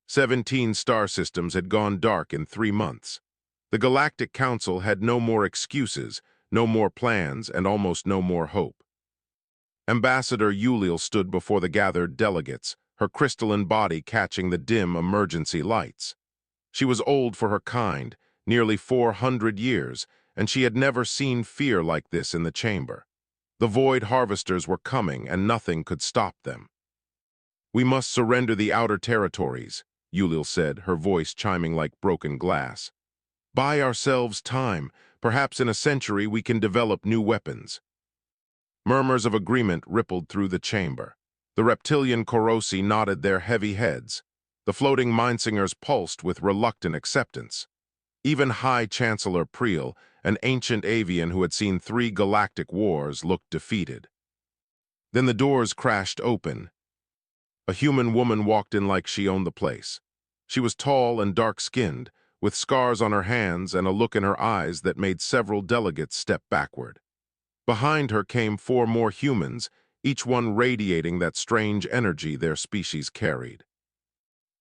17 star systems had gone dark in 3 months. The Galactic Council had no more excuses, no more plans, and almost no more hope. Ambassador Ulil stood before the gathered delegates, her crystalline body catching the dim emergency lights. She was old for her kind, nearly 400 years, and she had never seen fear like this in the chamber. The Void Harvesters were coming, and nothing could stop them. "We must surrender the outer territories," Ulil said, her voice chiming like broken glass. "Buy ourselves time. Perhaps in a century we can develop new weapons." Murmurs of agreement rippled through the chamber. The reptilian Korosi nodded their heavy heads. The floating Mindsingers pulsed with reluctant acceptance. Even High Chancellor Priel, an ancient avian who had seen 3 galactic wars, looked defeated. Then the doors crashed open. A human woman walked in like she owned the place. She was tall and dark-skinned, with scars on her hands and a look in her eyes that made several delegates step backward. Behind her came 4 more humans, each one radiating that strange energy their species carried.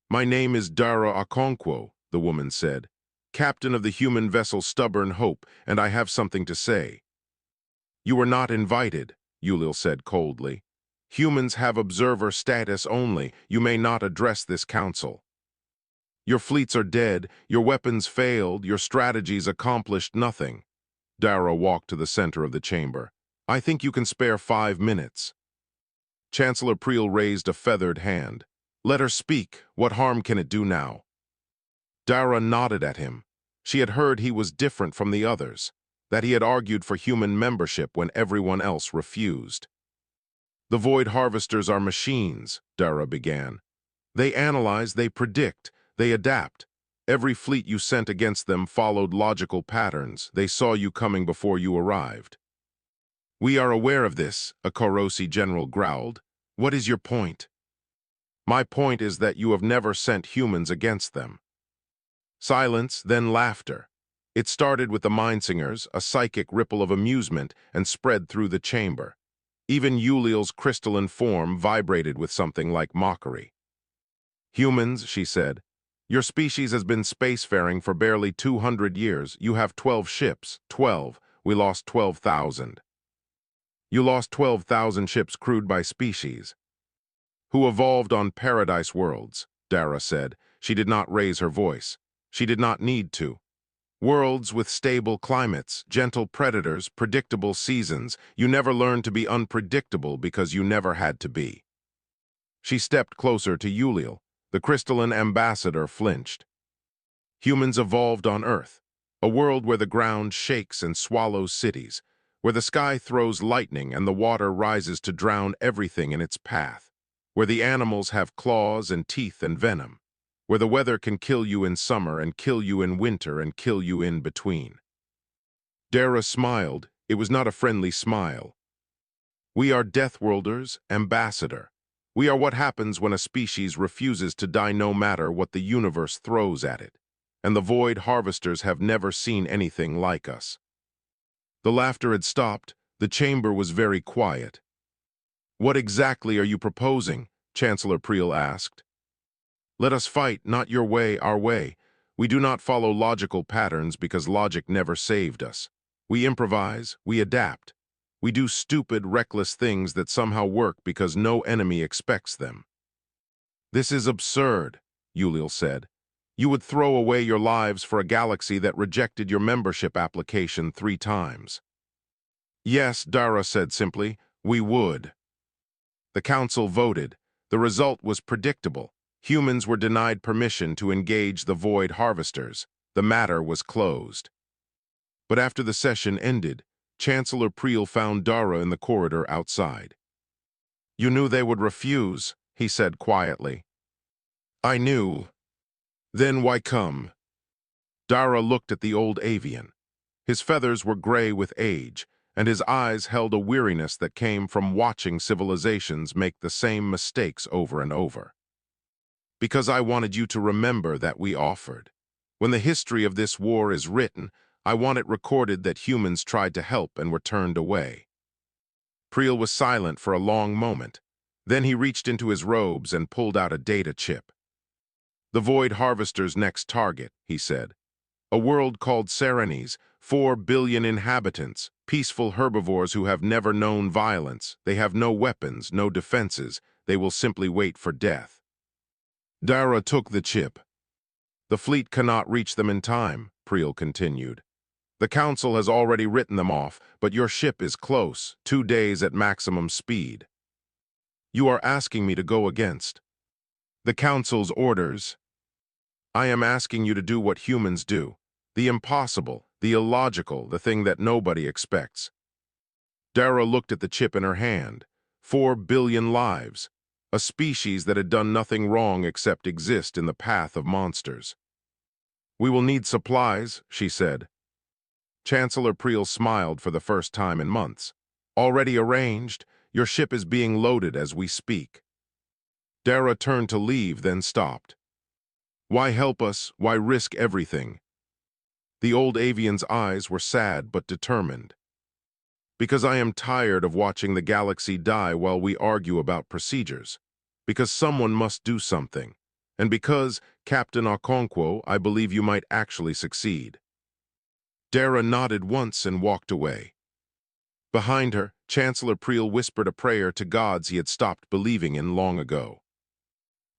"My name is Dara Okonkwo," the woman said, "captain of the human vessel Stubborn Hope, and I have something to say." "You were not invited," Ulil said coldly. "Humans have observer status only. You may not address this council. Your fleets are dead, your weapons failed, your strategies accomplished nothing." Dara walked to the center of the chamber. "I think you can spare 5 minutes." Chancellor Priel raised a feathered hand. "Let her speak. What harm can it do now?" Dara nodded at him. She had heard he was different from the others, that he had argued for human membership when everyone else refused. "The Void Harvesters are machines," Dara began. "They analyze, they predict, they adapt. Every fleet you sent against them followed logical patterns. They saw you coming before you arrived." "We are aware of this," a Korosi general growled. "What is your point?" "My point is that you have never sent humans against them." Silence, then laughter. It started with the Mindsingers, a psychic ripple of amusement, and spread through the chamber. Even Ulil's crystalline form vibrated with something like mockery. "Humans," she said, "your species has been spacefaring for barely 200 years. You have 12 ships. 12. We lost 12,000. You lost 12,000 ships crewed by species who evolved on paradise worlds," Dara said. She did not raise her voice. She did not need to. "Worlds with stable climates, gentle predators, predictable seasons. You never learned to be unpredictable because you never had to be." She stepped closer to Ulil. The crystalline ambassador flinched. "Humans evolved on Earth, a world where the ground shakes and swallows cities, where the sky throws lightning and the water rises to drown everything in its path, where the animals have claws and teeth and venom, where the weather can kill you in summer and kill you in winter and kill you in between." Dara smiled. It was not a friendly smile. "We are deathworlders, ambassador. We are what happens when a species refuses to die no matter what the universe throws at it. And the Void Harvesters have never seen anything like us." The laughter had stopped. The chamber was very quiet. "What exactly are you proposing?" Chancellor Priel asked. "Let us fight, not your way, our way. We do not follow logical patterns because logic never saved us. We improvise, we adapt. We do stupid, reckless things that somehow work because no enemy expects them." "This is absurd," Ulil said. "You would throw away your lives for a galaxy that rejected your membership application 3 times. "Yes," Dara said simply, "we would." The council voted. The result was predictable. Humans were denied permission to engage the Void Harvesters. The matter was closed. But after the session ended, Chancellor Priel found Dara in the corridor outside. "You knew they would refuse," he said quietly. "I knew. Then why come?" Dara looked at the old avian. His feathers were gray with age, and his eyes held a weariness that came from watching civilizations make the same mistakes over and over. "Because I wanted you to remember that we offered. When the history of this war is written, I want it recorded that humans tried to help and were turned away." Priel was silent for a long moment. Then he reached into his robes and pulled out a data chip. The Void Harvester's next target, he said. A world called Serenes, 4 billion inhabitants, peaceful herbivores who have never known violence. They have no weapons, no defenses. They will simply wait for death. Dara took the chip. The fleet cannot reach them in time, Priel continued. The Council has already written them off, but your ship is close, 2 days at maximum speed. You are asking me to go against the Council's orders. I am asking you to do what humans do, the impossible, the illogical, the thing that nobody expects. Dara looked at the chip in her hand. 4 billion lives, a species that had done nothing wrong except exist in the path of monsters. We will need supplies, she said. Chancellor Priel smiled for the first time in months. Already arranged, your ship is being loaded as we speak. Dara turned to leave, then stopped. Why help us? Why risk everything? The old avian's eyes were sad but determined. Because I am tired of watching the galaxy die while we argue about procedures. Because someone must do something. And because, Captain Okonkwo, I believe you might actually succeed. Dara nodded once and walked away. Behind her, Chancellor Priel whispered a prayer to gods he had stopped believing in long ago.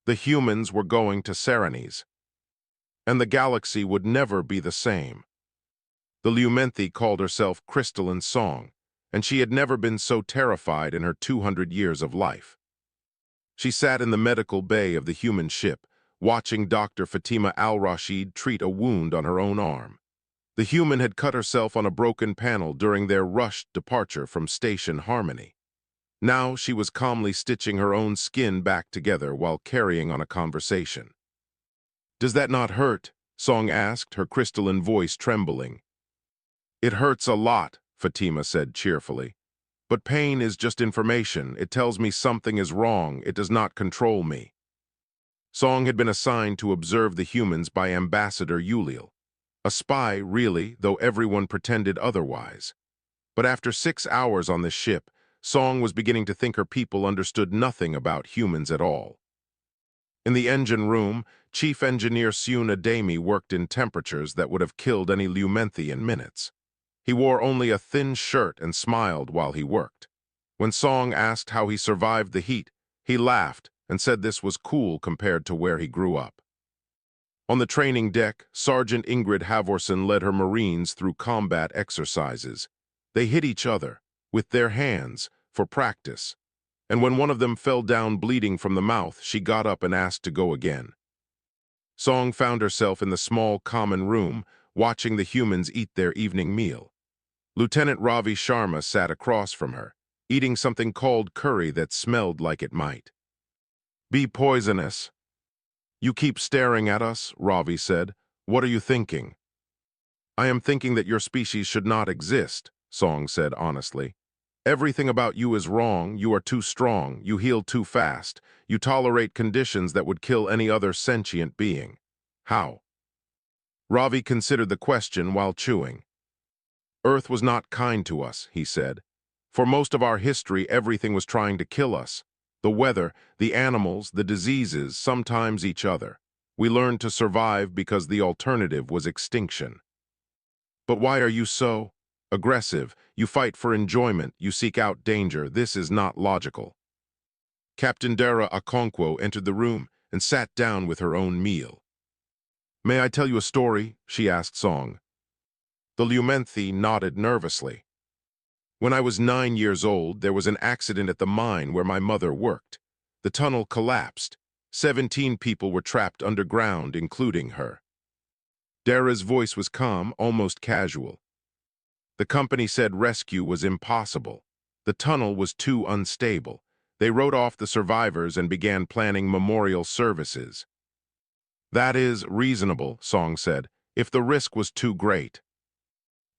The humans were going to Serenes, and the galaxy would never be the same. The Lumenthi called herself Crystalline Song, and she had never been so terrified in her 200 years of life. She sat in the medical bay of the human ship, watching Dr. Fatima Al-Rashid treat a wound on her own arm. The human had cut herself on a broken panel during their rushed departure from Station Harmony. Now she was calmly stitching her own skin back together while carrying on a conversation. "Does that not hurt?" Song asked, her crystalline voice trembling. "It hurts a lot," Fatima said cheerfully. "But pain is just information. It tells me something is wrong. It does not control me." Song had been assigned to observe the humans by Ambassador Yuliel. A spy, really, though everyone pretended otherwise. But after 6 hours on the ship, Song was beginning to think her people understood nothing about humans at all. In the engine room, Chief Engineer Seun Ademi worked in temperatures that would have killed any Lumenthi in minutes. He wore only a thin shirt and smiled while he worked. When Song asked how he survived the heat, he laughed and said this was cool compared to where he grew up. On the training deck, Sergeant Ingrid Havorson led her Marines through combat exercises. They hit each other, with their hands, for practice. And when one of them fell down bleeding from the mouth, she got up and asked to go again. Song found herself in the small common room, watching the humans eat their evening meal. Lieutenant Ravi Sharma sat across from her, eating something called curry that smelled like it might be poisonous. "You keep staring at us," Ravi said. "What are you thinking?" "I am thinking that your species should not exist," Song said honestly. "Everything about you is wrong. You are too strong. You heal too fast. You tolerate conditions that would kill any other sentient being. How?" Ravi considered the question while chewing. "Earth was not kind to us," he said. "For most of our history, everything was trying to kill us. The weather, the animals, the diseases, sometimes each other. We learned to survive because the alternative was extinction." "But why are you so aggressive? You fight for enjoyment, you seek out danger. This is not logical." Captain Dara Okonkwo entered the room and sat down with her own meal. "May I tell you a story?" she asked Song. The Lumenthi nodded nervously. "When I was 9 years old, there was an accident at the mine where my mother worked. The tunnel collapsed. 17 people were trapped underground, including her." Dara's voice was calm, almost casual. "The company said rescue was impossible. The tunnel was too unstable. They wrote off the survivors and began planning memorial services." "That is reasonable," Song said, "if the risk was too great."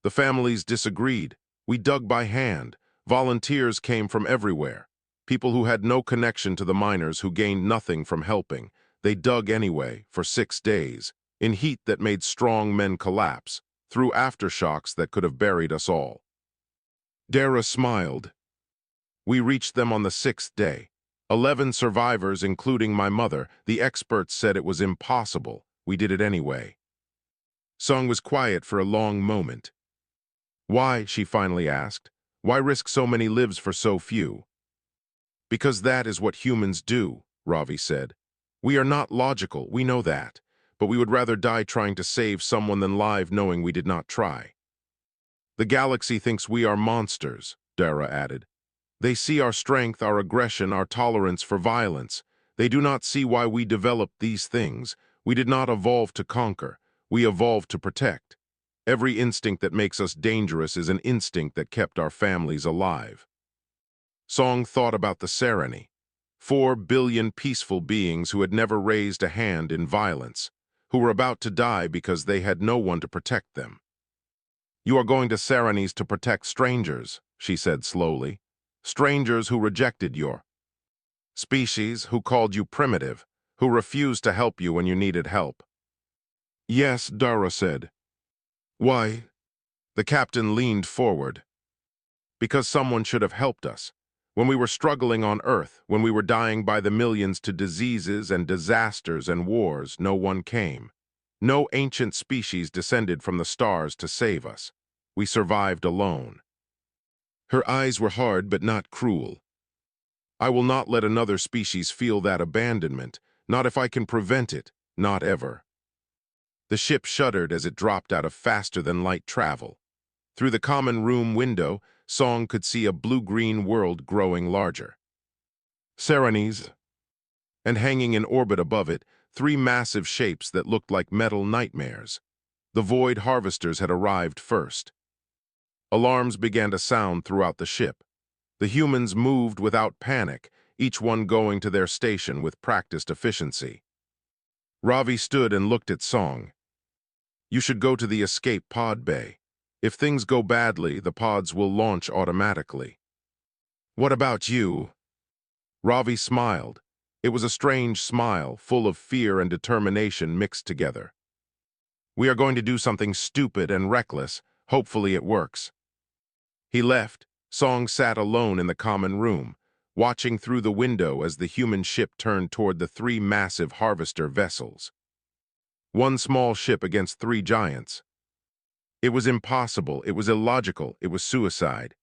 "The families disagreed. We dug by hand. Volunteers came from everywhere. People who had no connection to the miners who gained nothing from helping. They dug anyway, for 6 days, in heat that made strong men collapse, through aftershocks that could have buried us all." Dara smiled. "We reached them on the 6th day. 11 survivors, including my mother. The experts said it was impossible. We did it anyway. Song was quiet for a long moment. Why, she finally asked. Why risk so many lives for so few? Because that is what humans do, Ravi said. We are not logical, we know that, but we would rather die trying to save someone than live knowing we did not try. The galaxy thinks we are monsters, Dara added. They see our strength, our aggression, our tolerance for violence. They do not see why we developed these things. We did not evolve to conquer. We evolved to protect. Every instinct that makes us dangerous is an instinct that kept our families alive. Song thought about the Sereni, 4 billion peaceful beings who had never raised a hand in violence, who were about to die because they had no one to protect them. You are going to Serenis to protect strangers, she said slowly. Strangers who rejected your species, who called you primitive, who refused to help you when you needed help. Yes, Dara said. Why? The captain leaned forward. Because someone should have helped us. When we were struggling on Earth, when we were dying by the millions to diseases and disasters and wars, no one came. No ancient species descended from the stars to save us. We survived alone. Her eyes were hard but not cruel. I will not let another species feel that abandonment, not if I can prevent it, not ever. The ship shuddered as it dropped out of faster-than-light travel. Through the common room window, Song could see a blue-green world growing larger. Serenes, and hanging in orbit above it, 3 massive shapes that looked like metal nightmares. The Void Harvesters had arrived first. Alarms began to sound throughout the ship. The humans moved without panic, each one going to their station with practiced efficiency. Ravi stood and looked at Song. You should go to the escape pod bay. If things go badly, the pods will launch automatically. What about you? Ravi smiled. It was a strange smile, full of fear and determination mixed together. We are going to do something stupid and reckless. Hopefully it works. He left. Song sat alone in the common room, watching through the window as the human ship turned toward the 3 massive harvester vessels. 1 small ship against 3 giants. It was impossible, it was illogical, it was suicide.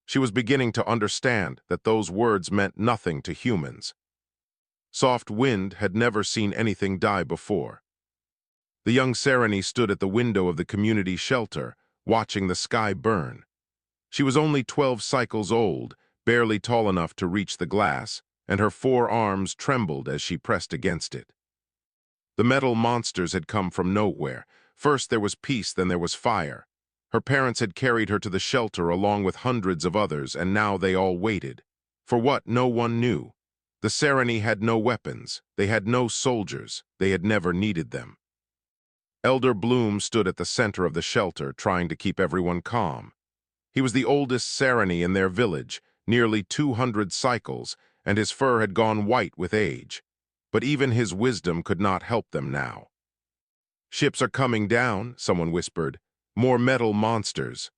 She was beginning to understand that those words meant nothing to humans. Soft Wind had never seen anything die before. The young Sereni stood at the window of the community shelter, watching the sky burn. She was only 12 cycles old, barely tall enough to reach the glass, and her 4 arms trembled as she pressed against it. The metal monsters had come from nowhere. First there was peace, then there was fire. Her parents had carried her to the shelter along with hundreds of others, and now they all waited. For what, no one knew. The Sereni had no weapons, they had no soldiers, they had never needed them. Elder Bloom stood at the center of the shelter, trying to keep everyone calm. He was the oldest Sereni in their village, nearly 200 cycles, and his fur had gone white with age. But even his wisdom could not help them now. Ships are coming down, someone whispered. More metal monsters.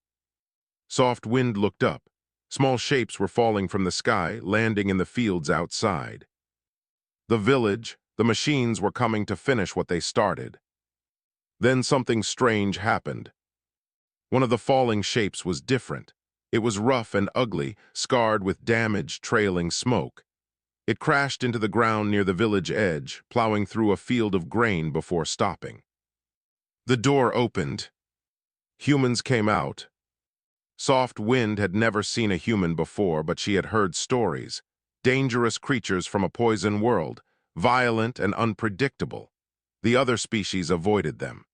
Soft Wind looked up. Small shapes were falling from the sky, landing in the fields outside. The village, the machines were coming to finish what they started. Then something strange happened. One of the falling shapes was different. It was rough and ugly, scarred with damage, trailing smoke. It crashed into the ground near the village edge, plowing through a field of grain before stopping. The door opened. Humans came out. Soft Wind had never seen a human before, but she had heard stories. Dangerous creatures from a poison world, violent and unpredictable. The other species avoided them.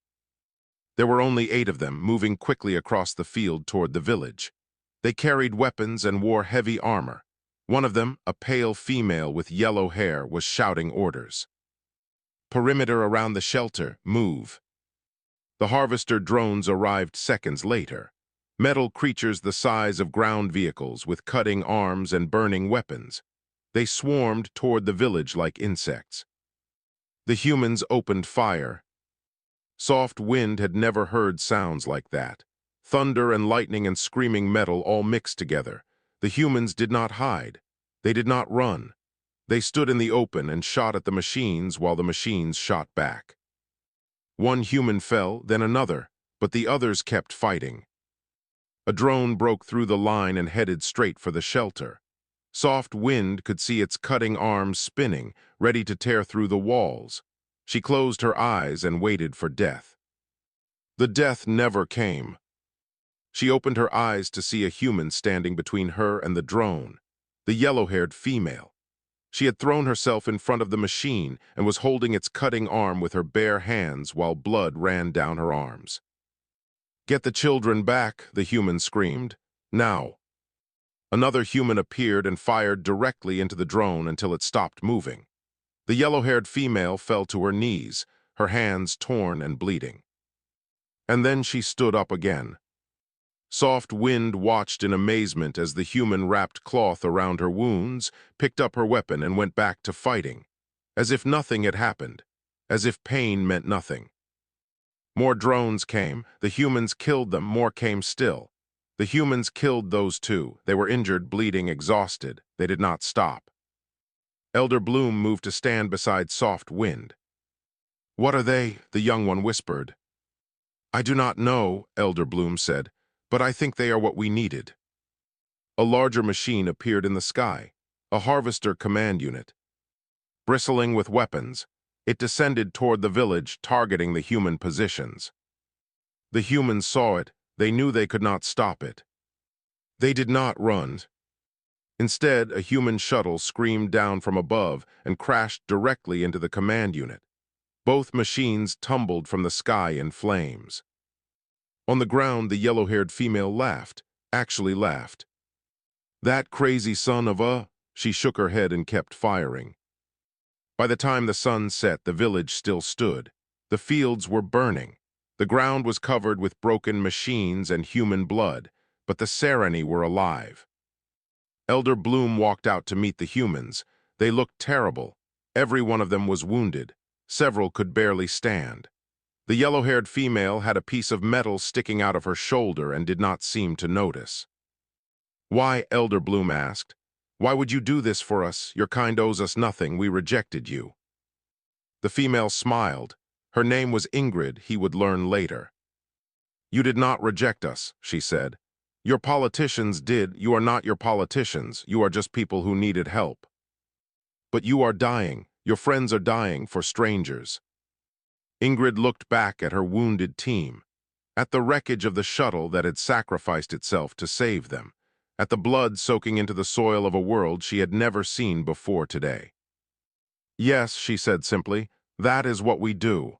There were only 8 of them, moving quickly across the field toward the village. They carried weapons and wore heavy armor. One of them, a pale female with yellow hair, was shouting orders. Perimeter around the shelter, move. The harvester drones arrived seconds later. Metal creatures the size of ground vehicles with cutting arms and burning weapons. They swarmed toward the village like insects. The humans opened fire. Soft Wind had never heard sounds like that. Thunder and lightning and screaming metal all mixed together. The humans did not hide. They did not run. They stood in the open and shot at the machines while the machines shot back. One human fell, then another, but the others kept fighting. A drone broke through the line and headed straight for the shelter. Soft Wind could see its cutting arms spinning, ready to tear through the walls. She closed her eyes and waited for death. The death never came. She opened her eyes to see a human standing between her and the drone, the yellow-haired female. She had thrown herself in front of the machine and was holding its cutting arm with her bare hands while blood ran down her arms. "Get the children back," the human screamed. "Now." Another human appeared and fired directly into the drone until it stopped moving. The yellow-haired female fell to her knees, her hands torn and bleeding. And then she stood up again. Soft Wind watched in amazement as the human wrapped cloth around her wounds, picked up her weapon and went back to fighting, as if nothing had happened, as if pain meant nothing. More drones came. The humans killed them. More came still. The humans killed those two. They were injured, bleeding, exhausted. They did not stop. Elder Bloom moved to stand beside Soft Wind. "What are they?" the young one whispered. "I do not know," Elder Bloom said, "but I think they are what we needed." A larger machine appeared in the sky, a harvester command unit. Bristling with weapons, it descended toward the village, targeting the human positions. The humans saw it. They knew they could not stop it. They did not run. Instead, a human shuttle screamed down from above and crashed directly into the command unit. Both machines tumbled from the sky in flames. On the ground, the yellow-haired female laughed, actually laughed. "That crazy son of a—" She shook her head and kept firing. By the time the sun set, the village still stood. The fields were burning. The ground was covered with broken machines and human blood, but the Sereni were alive. Elder Bloom walked out to meet the humans. They looked terrible. Every one of them was wounded. Several could barely stand. The yellow-haired female had a piece of metal sticking out of her shoulder and did not seem to notice. "Why?" Elder Bloom asked. "Why would you do this for us? Your kind owes us nothing. We rejected you." The female smiled. Her name was Ingrid, he would learn later. "You did not reject us," she said. "Your politicians did. You are not your politicians. You are just people who needed help. But you are dying. Your friends are dying for strangers." Ingrid looked back at her wounded team, at the wreckage of the shuttle that had sacrificed itself to save them, at the blood soaking into the soil of a world she had never seen before today. "Yes," she said simply, "that is what we do."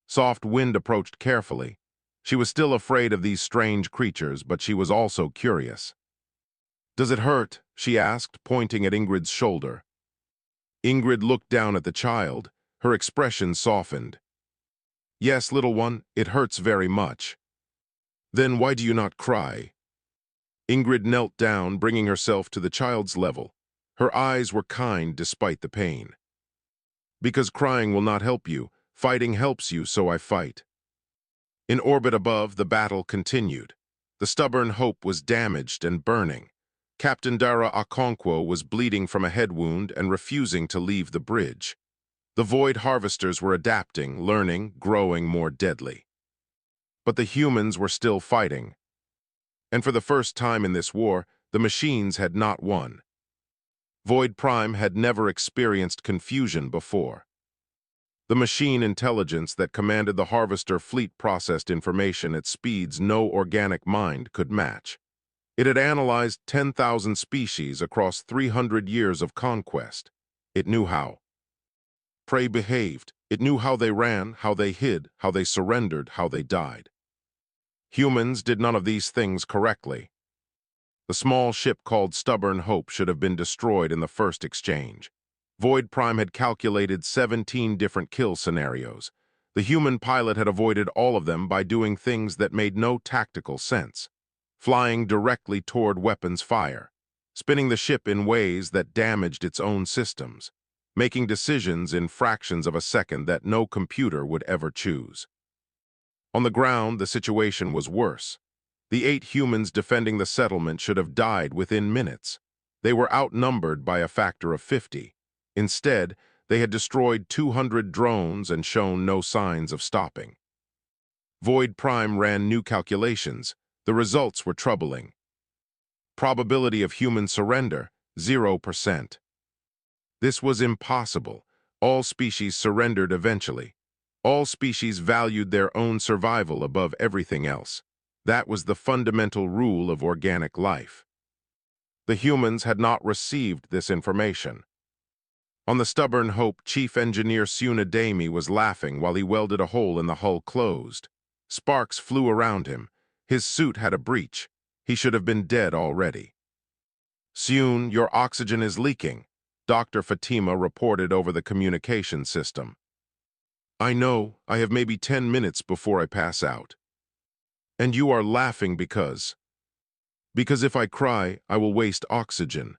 Soft Wind approached carefully. She was still afraid of these strange creatures, but she was also curious. "Does it hurt?" she asked, pointing at Ingrid's shoulder. Ingrid looked down at the child. Her expression softened. "Yes, little one, it hurts very much." "Then why do you not cry?" Ingrid knelt down, bringing herself to the child's level. Her eyes were kind despite the pain. "Because crying will not help you. Fighting helps you, so I fight." In orbit above, the battle continued. The stubborn Hope was damaged and burning. Captain Dara Okonkwo was bleeding from a head wound and refusing to leave the bridge. The Void Harvesters were adapting, learning, growing more deadly. But the humans were still fighting. And for the first time in this war, the machines had not won. Void Prime had never experienced confusion before. The machine intelligence that commanded the Harvester fleet processed information at speeds no organic mind could match. It had analyzed 10,000 species across 300 years of conquest. It knew how prey behaved. It knew how they ran, how they hid, how they surrendered, how they died. Humans did none of these things correctly. The small ship called Stubborn Hope should have been destroyed in the first exchange. Void Prime had calculated 17 different kill scenarios. The human pilot had avoided all of them by doing things that made no tactical sense. Flying directly toward weapons fire, spinning the ship in ways that damaged its own systems, making decisions in fractions of a second that no computer would ever choose. On the ground, the situation was worse. The 8 humans defending the settlement should have died within minutes. They were outnumbered by a factor of 50. Instead, they had destroyed 200 drones and shown no signs of stopping. Void Prime ran new calculations. The results were troubling. Probability of human surrender, 0%. This was impossible. All species surrendered eventually. All species valued their own survival above everything else. That was the fundamental rule of organic life. The humans had not received this information. On the stubborn hope, Chief Engineer Sunadami was laughing while he welded a hole in the hull closed. Sparks flew around him. His suit had a breach. He should have been dead already. "Soon, your oxygen is leaking," Dr. Fatima reported over the communication system. "I know. I have maybe 10 minutes before I pass out." "And you are laughing because if I cry, I will waste oxygen."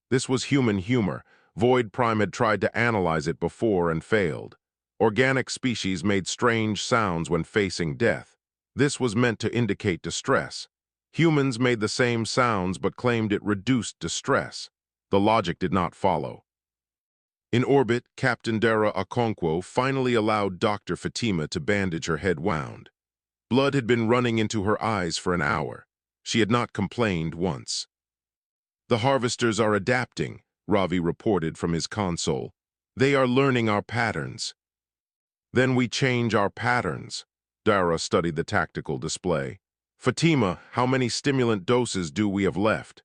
This was human humor. Void Prime had tried to analyze it before and failed. Organic species made strange sounds when facing death. This was meant to indicate distress. Humans made the same sounds but claimed it reduced distress. The logic did not follow. In orbit, Captain Dara Okonkwo finally allowed Dr. Fatima to bandage her head wound. Blood had been running into her eyes for an hour. She had not complained once. "The harvesters are adapting," Ravi reported from his console. "They are learning our patterns." "Then we change our patterns." Dara studied the tactical display. "Fatima, how many stimulant doses do we have left?"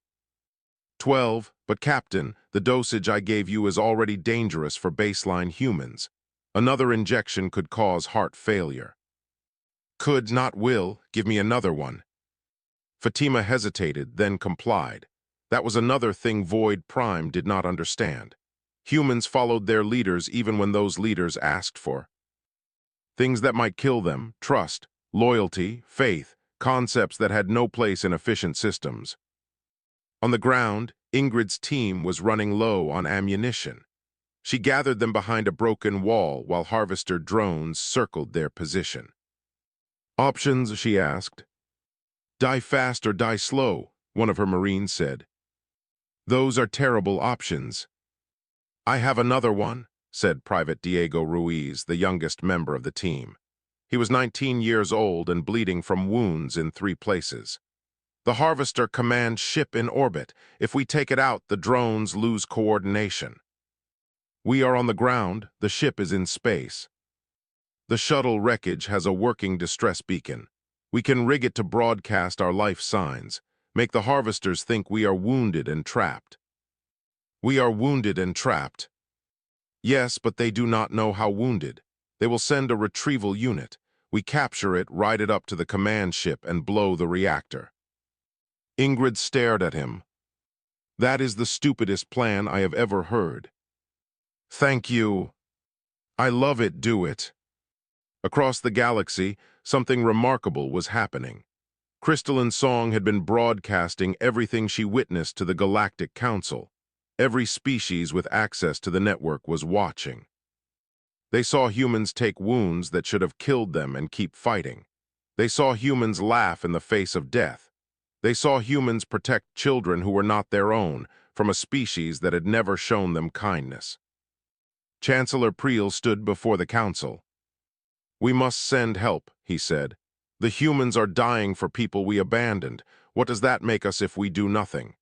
12, but Captain, the dosage I gave you is already dangerous for baseline humans. Another injection could cause heart failure." "Could, not will, give me another one." Fatima hesitated, then complied. That was another thing Void Prime did not understand. Humans followed their leaders even when those leaders asked for things that might kill them: trust, loyalty, faith, concepts that had no place in efficient systems. On the ground, Ingrid's team was running low on ammunition. She gathered them behind a broken wall while harvester drones circled their position. "Options?" she asked. "Die fast or die slow," one of her Marines said. "Those are terrible options." "I have another one," said Private Diego Ruiz, the youngest member of the team. He was 19 years old and bleeding from wounds in 3 places. "The harvester commands ship in orbit. If we take it out, the drones lose coordination. We are on the ground, the ship is in space. The shuttle wreckage has a working distress beacon. We can rig it to broadcast our life signs, make the harvesters think we are wounded and trapped." "We are wounded and trapped." "Yes, but they do not know how wounded. They will send a retrieval unit. We capture it, ride it up to the command ship, and blow the reactor." Ingrid stared at him. "That is the stupidest plan I have ever heard." "Thank you. I love it, do it." Across the galaxy, something remarkable was happening. Crystalline Song had been broadcasting everything she witnessed to the Galactic Council. Every species with access to the network was watching. They saw humans take wounds that should have killed them and keep fighting. They saw humans laugh in the face of death. They saw humans protect children who were not their own from a species that had never shown them kindness. Chancellor Priel stood before the council. "We must send help," he said. "The humans are dying for people we abandoned. What does that make us if we do nothing?"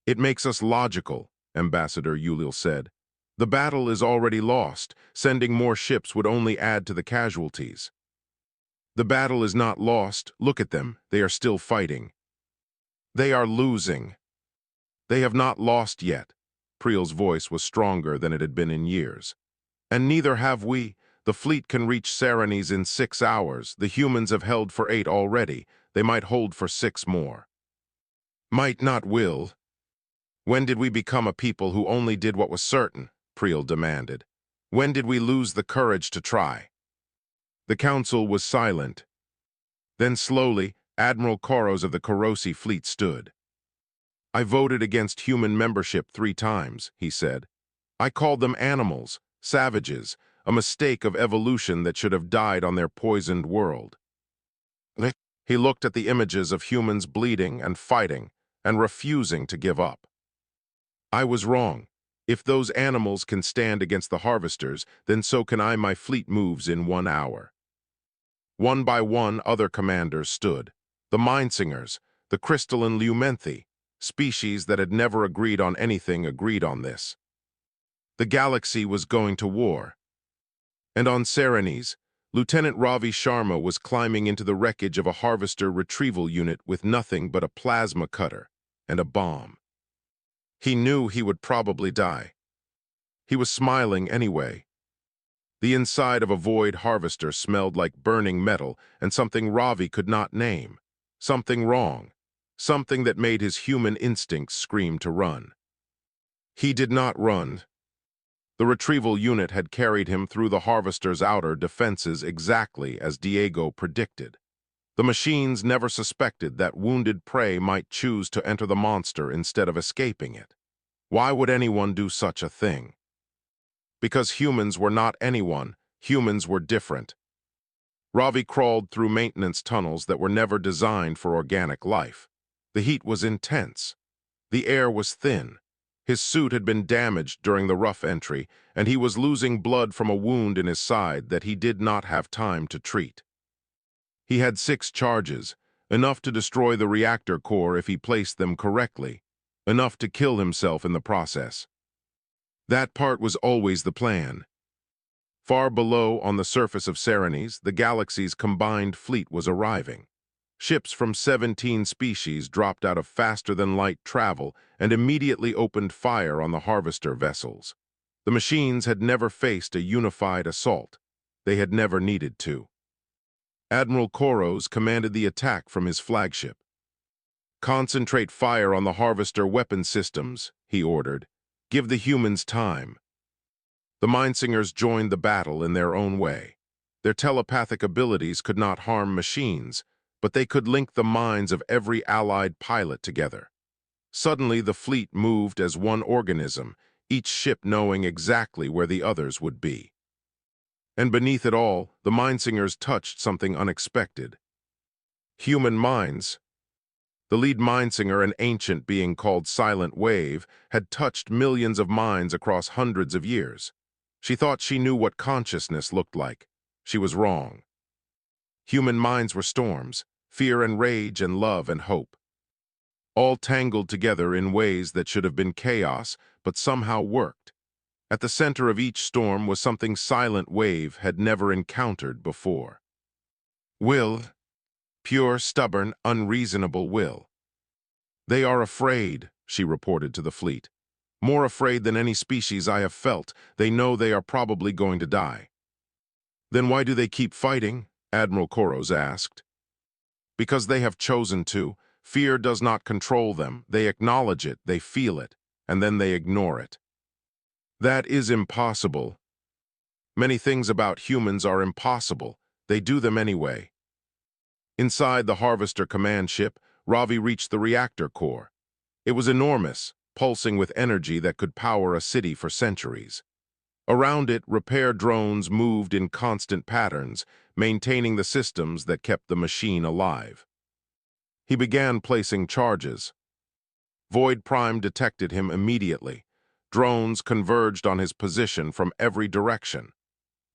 "It makes us logical," Ambassador Ulil said. "The battle is already lost. Sending more ships would only add to the casualties." "The battle is not lost. Look at them. They are still fighting." "They are losing." "They have not lost yet." Priel's voice was stronger than it had been in years. "And neither have we. The fleet can reach Serenes in 6 hours. The humans have held for 8 already. They might hold for 6 more." "Might not will." "When did we become a people who only did what was certain?" Priel demanded. "When did we lose the courage to try?" The council was silent. Then slowly, Admiral Koros of the Korosi fleet stood. "I voted against human membership 3 times, he said. "I called them animals, savages, a mistake of evolution that should have died on their poisoned world." He looked at the images of humans bleeding and fighting and refusing to give up. "I was wrong. If those animals can stand against the harvesters, then so can I. My fleet moves in 1 hour. One by one, other commanders stood. The Mindsingers, the crystalline Lumenthi, species that had never agreed on anything, agreed on this. The galaxy was going to war. And on Serenes, Lieutenant Ravi Sharma was climbing into the wreckage of a harvester retrieval unit with nothing but a plasma cutter and a bomb. He knew he would probably die. He was smiling anyway. The inside of a void harvester smelled like burning metal and something Ravi could not name. Something wrong. Something that made his human instincts scream to run. He did not run. The retrieval unit had carried him through the harvester's outer defenses exactly as Diego predicted. The machines never suspected that wounded prey might choose to enter the monster instead of escaping it. Why would anyone do such a thing? Because humans were not anyone, humans were different. Ravi crawled through maintenance tunnels that were never designed for organic life. The heat was intense. The air was thin. His suit had been damaged during the rough entry, and he was losing blood from a wound in his side that he did not have time to treat. He had 6 charges, enough to destroy the reactor core if he placed them correctly, enough to kill himself in the process. That part was always the plan. Far below, on the surface of Serenes, the galaxy's combined fleet was arriving. Ships from 17 species dropped out of faster-than-light travel and immediately opened fire on the harvester vessels. The machines had never faced a unified assault. They had never needed to. Admiral Koros commanded the attack from his flagship. "Concentrate fire on the harvester weapon systems," he ordered. "Give the humans time." The Mindsingers joined the battle in their own way. Their telepathic abilities could not harm machines, but they could link the minds of every allied pilot together. Suddenly, the fleet moved as one organism, each ship knowing exactly where the others would be. And beneath it all, the Mindsingers touched something unexpected. Human minds. The lead Mindsinger, an ancient being called Silent Wave, had touched millions of minds across hundreds of years. She thought she knew what consciousness looked like. She was wrong. Human minds were storms, fear and rage and love and hope. All tangled together in ways that should have been chaos, but somehow worked. At the center of each storm was something Silent Wave had never encountered before. Will. Pure, stubborn, unreasonable will. "They are afraid," she reported to the fleet. "More afraid than any species I have felt. They know they are probably going to die." "Then why do they keep fighting?" Admiral Koros asked. "Because they have chosen to. Fear does not control them. They acknowledge it, they feel it, and then they ignore it." "That is impossible." "Many things about humans are impossible. They do them anyway." Inside the Harvester command ship, Ravi reached the reactor core. It was enormous, pulsing with energy that could power a city for centuries. Around it, repair drones moved in constant patterns, maintaining the systems that kept the machine alive. He began placing charges. Void Prime detected him immediately. Drones converged on his position from every direction.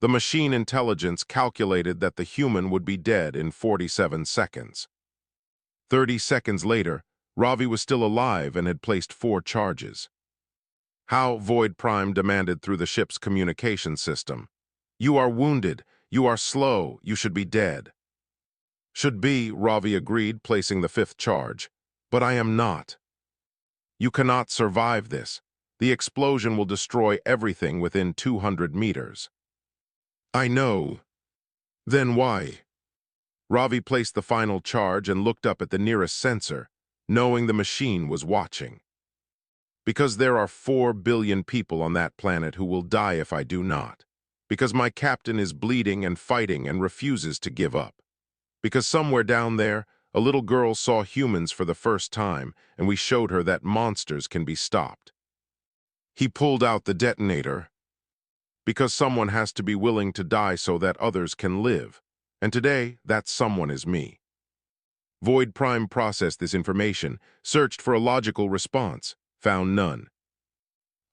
The machine intelligence calculated that the human would be dead in 47 seconds. 30 seconds later, Ravi was still alive and had placed 4 charges. "How?" Void Prime demanded through the ship's communication system. "You are wounded. You are slow. You should be dead." "Should be," Ravi agreed, placing the 5th charge. "But I am not. You cannot survive this. The explosion will destroy everything within 200 meters. "I know." "Then why?" Ravi placed the final charge and looked up at the nearest sensor, knowing the machine was watching. "Because there are 4 billion people on that planet who will die if I do not. Because my captain is bleeding and fighting and refuses to give up. Because somewhere down there, a little girl saw humans for the first time, and we showed her that monsters can be stopped." He pulled out the detonator. "Because someone has to be willing to die so that others can live. And today, that someone is me." Void Prime processed this information, searched for a logical response, found none.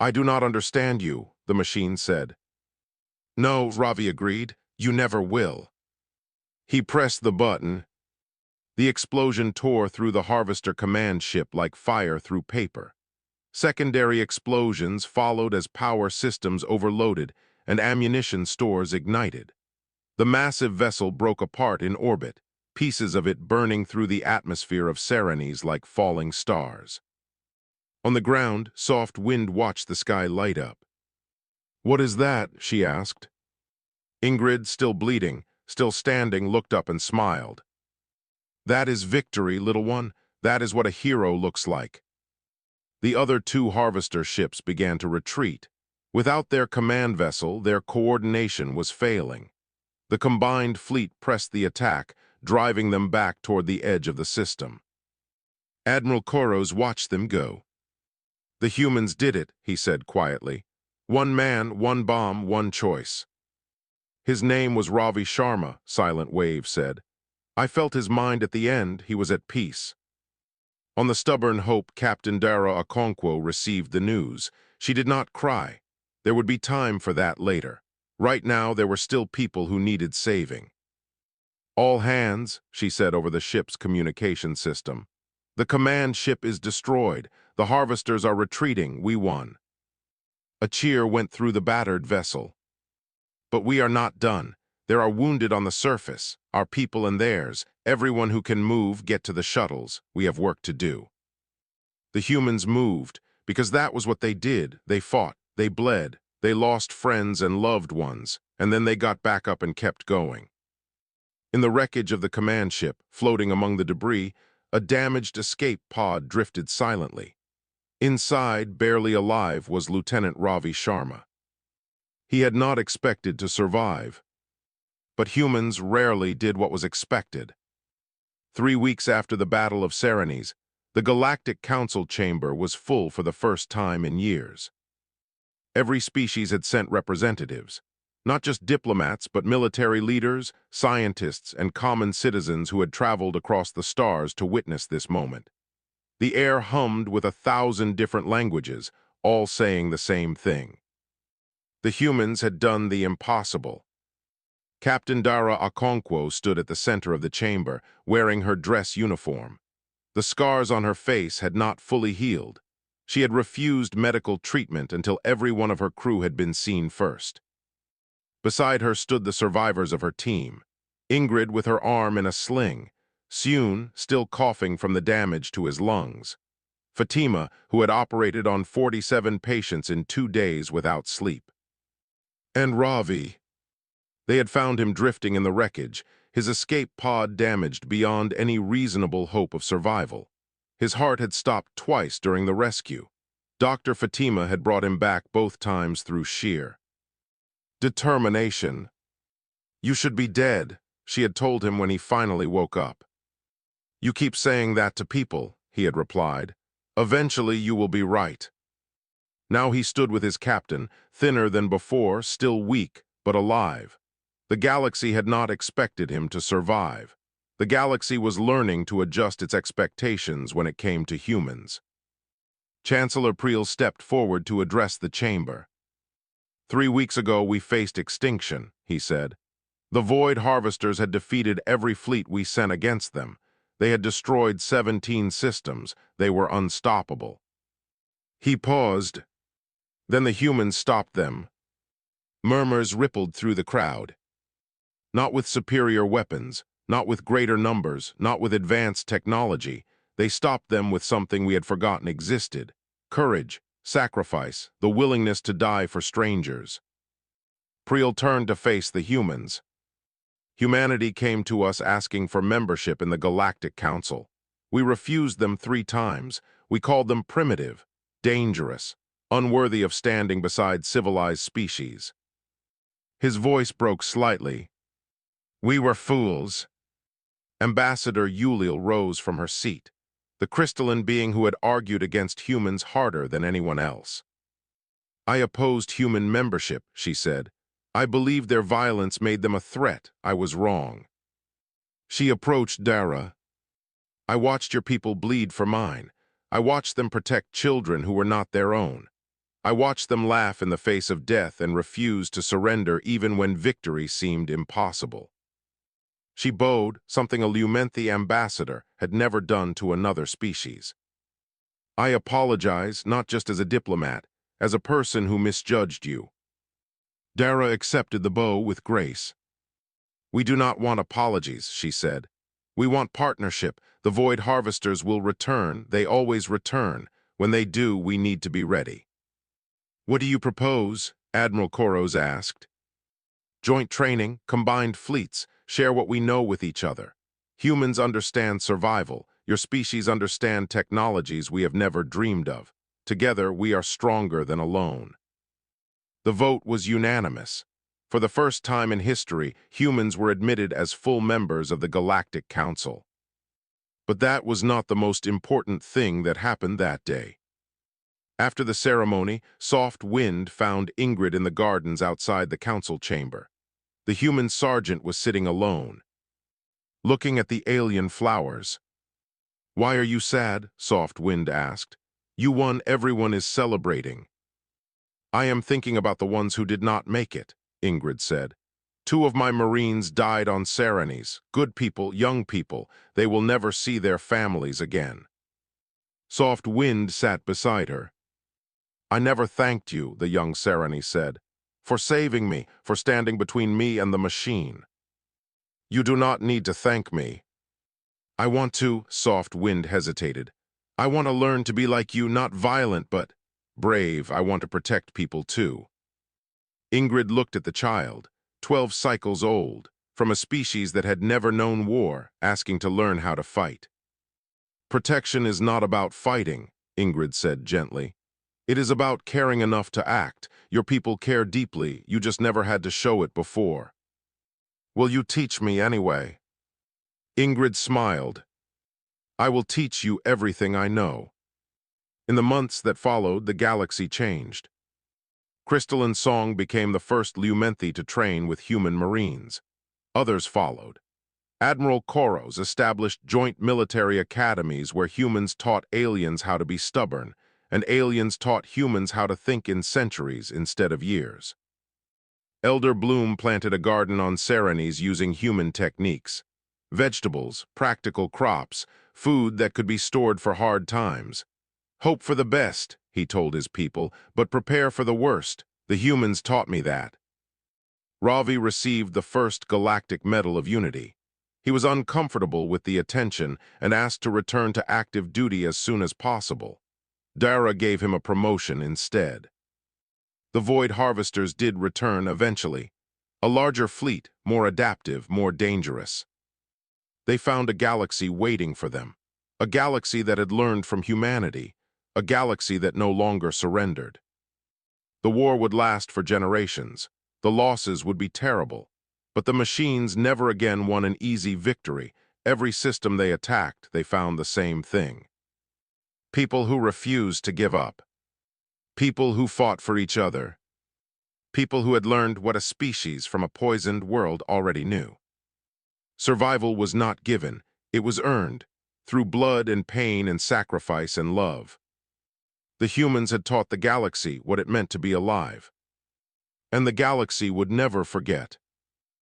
"I do not understand you," the machine said. "No," Ravi agreed. "You never will." He pressed the button. The explosion tore through the Harvester command ship like fire through paper. Secondary explosions followed as power systems overloaded and ammunition stores ignited. The massive vessel broke apart in orbit, pieces of it burning through the atmosphere of Serenes like falling stars. On the ground, soft wind watched the sky light up. "What is that?" she asked. Ingrid, still bleeding, still standing, looked up and smiled. "That is victory, little one. That is what a hero looks like." The other two Harvester ships began to retreat. Without their command vessel, their coordination was failing. The combined fleet pressed the attack, driving them back toward the edge of the system. Admiral Koros watched them go. "The humans did it," he said quietly. "One man, one bomb, one choice." "His name was Ravi Sharma," Silent Wave said. "I felt his mind at the end. He was at peace." On the stubborn hope, Captain Dara Okonkwo received the news. She did not cry. There would be time for that later. Right now, there were still people who needed saving. "All hands," she said over the ship's communication system. "The command ship is destroyed. The Harvesters are retreating. We won." A cheer went through the battered vessel. "But we are not done. There are wounded on the surface, our people and theirs. Everyone who can move, get to the shuttles. We have work to do." The humans moved, because that was what they did. They fought, they bled, they lost friends and loved ones, and then they got back up and kept going. In the wreckage of the command ship, floating among the debris, a damaged escape pod drifted silently. Inside, barely alive, was Lieutenant Ravi Sharma. He had not expected to survive. But humans rarely did what was expected. 3 weeks after the Battle of Serenes, the Galactic Council chamber was full for the first time in years. Every species had sent representatives, not just diplomats, but military leaders, scientists, and common citizens who had traveled across the stars to witness this moment. The air hummed with 1,000 different languages, all saying the same thing. The humans had done the impossible. Captain Dara Okonkwo stood at the center of the chamber, wearing her dress uniform. The scars on her face had not fully healed. She had refused medical treatment until every one of her crew had been seen first. Beside her stood the survivors of her team. Ingrid with her arm in a sling, Sune still coughing from the damage to his lungs, Fatima, who had operated on 47 patients in 2 days without sleep. And Ravi. They had found him drifting in the wreckage, his escape pod damaged beyond any reasonable hope of survival. His heart had stopped twice during the rescue. Dr. Fatima had brought him back both times through sheer determination. "You should be dead," she had told him when he finally woke up. "You keep saying that to people," he had replied. "Eventually you will be right." Now he stood with his captain, thinner than before, still weak, but alive. The galaxy had not expected him to survive. The galaxy was learning to adjust its expectations when it came to humans. Chancellor Priel stepped forward to address the chamber. 3 weeks ago we faced extinction, he said. The Void Harvesters had defeated every fleet we sent against them. They had destroyed 17 systems. They were unstoppable. He paused. Then the humans stopped them. Murmurs rippled through the crowd. Not with superior weapons, not with greater numbers, not with advanced technology. They stopped them with something we had forgotten existed: courage, sacrifice, the willingness to die for strangers. Priel turned to face the humans. Humanity came to us asking for membership in the Galactic Council. We refused them 3 times. We called them primitive, dangerous, unworthy of standing beside civilized species. His voice broke slightly. We were fools. Ambassador Yuliel rose from her seat, the crystalline being who had argued against humans harder than anyone else. I opposed human membership, she said. I believed their violence made them a threat. I was wrong. She approached Dara. I watched your people bleed for mine. I watched them protect children who were not their own. I watched them laugh in the face of death and refuse to surrender even when victory seemed impossible. She bowed, something a Lumenthi ambassador had never done to another species. I apologize, not just as a diplomat, as a person who misjudged you. Dara accepted the bow with grace. We do not want apologies, she said. We want partnership. The Void Harvesters will return. They always return. When they do, we need to be ready. What do you propose? Admiral Koros asked. Joint training, combined fleets, share what we know with each other. Humans understand survival. Your species understand technologies we have never dreamed of. Together, we are stronger than alone. The vote was unanimous. For the first time in history, humans were admitted as full members of the Galactic Council. But that was not the most important thing that happened that day. After the ceremony, soft wind found Ingrid in the gardens outside the council chamber. The human sergeant was sitting alone, looking at the alien flowers. Why are you sad? Soft Wind asked. You won, everyone is celebrating. I am thinking about the ones who did not make it, Ingrid said. 2 of my Marines died on Serenes. Good people, young people. They will never see their families again. Soft Wind sat beside her. I never thanked you, the young Serene said, for saving me, for standing between me and the machine. You do not need to thank me. I want to, Soft Wind hesitated. I want to learn to be like you, not violent, but brave. I want to protect people too. Ingrid looked at the child, 12 cycles old, from a species that had never known war, asking to learn how to fight. Protection is not about fighting, Ingrid said gently. It is about caring enough to act. Your people care deeply, you just never had to show it before. Will you teach me anyway? Ingrid smiled. I will teach you everything I know. In the months that followed, the galaxy changed. Crystalline Song became the first Lumenthi to train with human Marines. Others followed. Admiral Koros established joint military academies where humans taught aliens how to be stubborn, and aliens taught humans how to think in centuries instead of years. Elder Bloom planted a garden on Serenes using human techniques. Vegetables, practical crops, food that could be stored for hard times. Hope for the best, he told his people, but prepare for the worst. The humans taught me that. Ravi received the first Galactic Medal of Unity. He was uncomfortable with the attention and asked to return to active duty as soon as possible. Dara gave him a promotion instead. The Void Harvesters did return eventually. A larger fleet, more adaptive, more dangerous. They found a galaxy waiting for them. A galaxy that had learned from humanity. A galaxy that no longer surrendered. The war would last for generations. The losses would be terrible. But the machines never again won an easy victory. Every system they attacked, they found the same thing. People who refused to give up. People who fought for each other. People who had learned what a species from a poisoned world already knew. Survival was not given, it was earned, through blood and pain and sacrifice and love. The humans had taught the galaxy what it meant to be alive. And the galaxy would never forget.